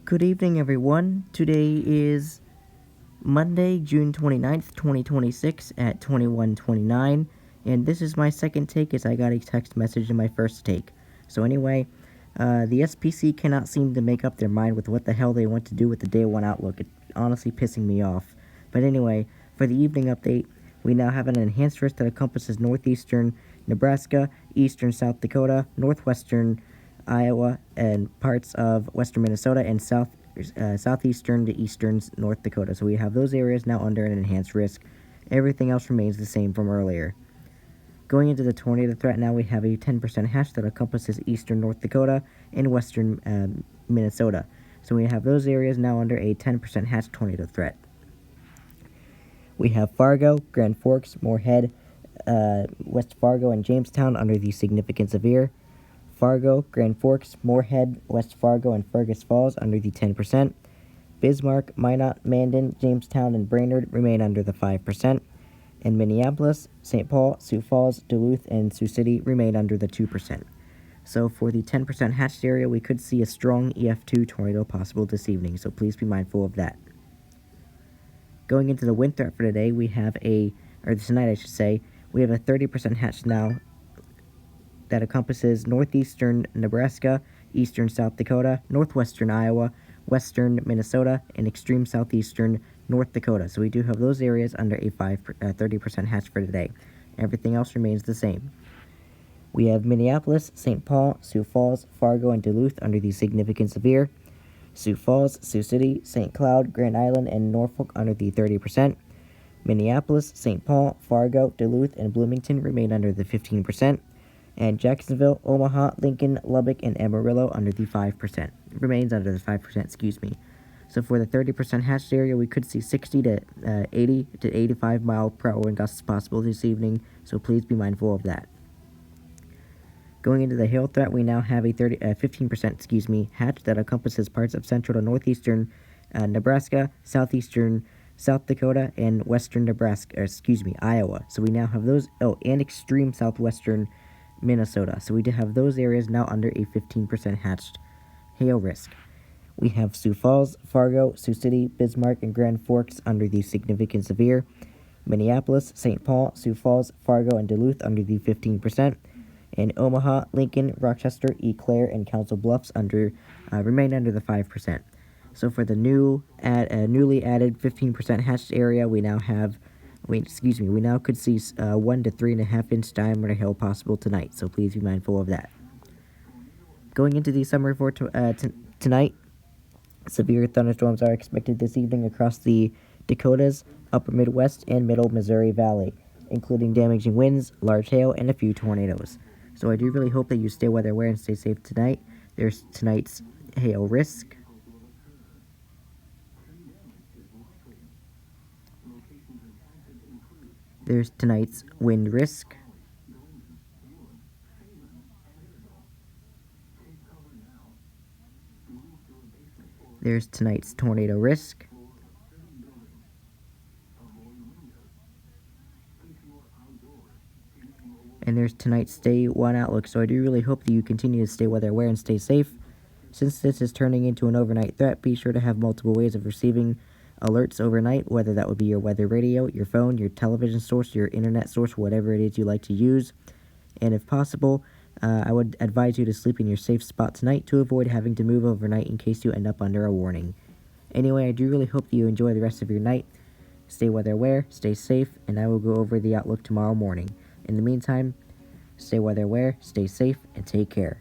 Good evening, everyone. Today is Monday, June 29th, 2026 at 21:29, and this is my second take as I got a text message in my first take. So anyway, the SPC cannot seem to make up their mind with what the hell they want to do with the Day 1 Outlook. It's honestly pissing me off. But anyway, for the evening update, we now have an enhanced risk that encompasses northeastern Nebraska, eastern South Dakota, northwestern Iowa, and parts of western Minnesota, and southeastern to eastern North Dakota. So we have those areas now under an enhanced risk. Everything else remains the same from earlier. Going into the tornado threat, now we have a 10% hatch that encompasses eastern North Dakota and western Minnesota. So we have those areas now under a 10% hatch tornado threat. We have Fargo, Grand Forks, Moorhead, West Fargo, and Jamestown under the significant severe. Fargo, Grand Forks, Moorhead, West Fargo, and Fergus Falls under the 10%. Bismarck, Minot, Mandan, Jamestown, and Brainerd remain under the 5%. And Minneapolis, St. Paul, Sioux Falls, Duluth, and Sioux City remain under the 2%. So for the 10% hatched area, we could see a strong EF2 tornado possible this evening, so please be mindful of that. Going into the wind threat for today, we have tonight I should say, we have a 30% hatch now that encompasses northeastern Nebraska, eastern South Dakota, northwestern Iowa, western Minnesota, and extreme southeastern North Dakota. So we do have those areas under a 30% hatch for today. Everything else remains the same. We have Minneapolis, St. Paul, Sioux Falls, Fargo, and Duluth under the significant severe. Sioux Falls, Sioux City, St. Cloud, Grand Island, and Norfolk under the 30%. Minneapolis, St. Paul, Fargo, Duluth, and Bloomington remain under the 15%. And Jacksonville, Omaha, Lincoln, Lubbock, and Amarillo under the 5%. Remains under the 5%, excuse me. So for the 30% hatched area, we could see 60 to 80 to 85 mile per hour wind gusts possible this evening, so please be mindful of that. Going into the hail threat, we now have a 15% hatch that encompasses parts of central to northeastern Nebraska, southeastern South Dakota, and western Iowa. So we now have those, and extreme southwestern Minnesota. So we do have those areas now under a 15% hatched hail risk. We have Sioux Falls, Fargo, Sioux City, Bismarck, and Grand Forks under the significant severe. Minneapolis, St. Paul, Sioux Falls, Fargo, and Duluth under the 15%. And Omaha, Lincoln, Rochester, Eau Claire, and Council Bluffs remain under the 5%. So for the newly added 15% hatched area, we now could see 1 to 3.5 inch diameter hail possible tonight, so please be mindful of that. Going into the summary for tonight, severe thunderstorms are expected this evening across the Dakotas, upper Midwest, and middle Missouri Valley, including damaging winds, large hail, and a few tornadoes. So I do really hope that you stay weather aware and stay safe tonight. There's tonight's hail risk. There's tonight's wind risk. There's tonight's tornado risk. And there's tonight's Day 1 Outlook. So I do really hope that you continue to stay weather aware and stay safe. Since this is turning into an overnight threat, be sure to have multiple ways of receiving alerts overnight, whether that would be your weather radio, your phone, your television source, your internet source, whatever it is you like to use. And if possible, I would advise you to sleep in your safe spot tonight to avoid having to move overnight in case you end up under a warning. Anyway, I do really hope that you enjoy the rest of your night. Stay weather aware, stay safe, and I will go over the outlook tomorrow morning. In the meantime, stay weather aware, stay safe, and take care.